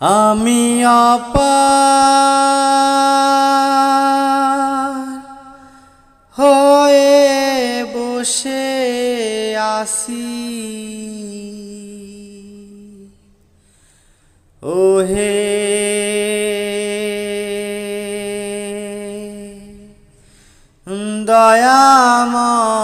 আমি অপার হয়ে বসে আছি, ওহে দয়াময়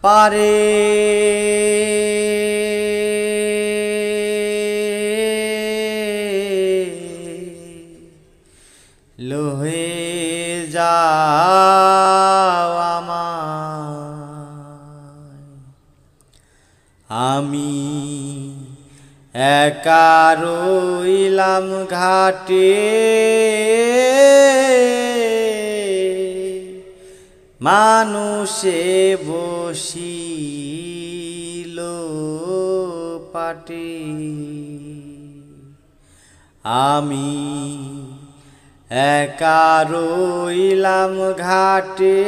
পারে লয়ে যাও আমায়। আমি একা রইলাম ঘাটে, মানুষে বসিল পাটে। আমি একা রইলাম ঘাটে,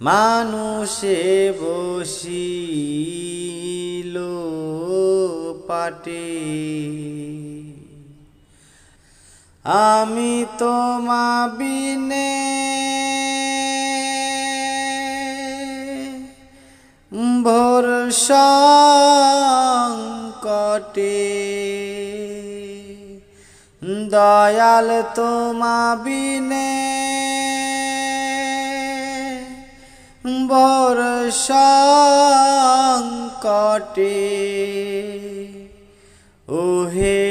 মানুষে বসিল পাটে। আমি তোমা বিনে ভোর সংকটে, দয়াল তোমা বিনে ভোর সংকটে, ওহে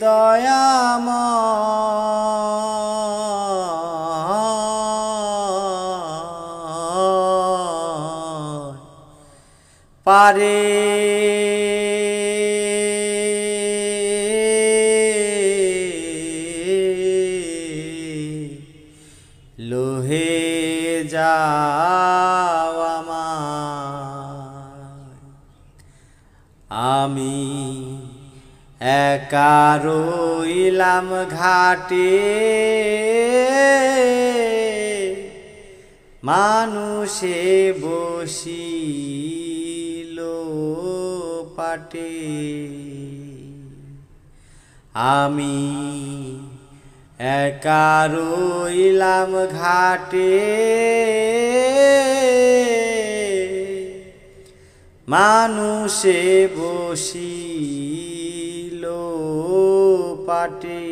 দয়াময় পারে লহে যাও আমায়। আমি একা রইলাম ঘাটে, মানুষে বসিল পাটে। আমি একা রইলাম ঘাটে, মানুষে বসিল পাটে।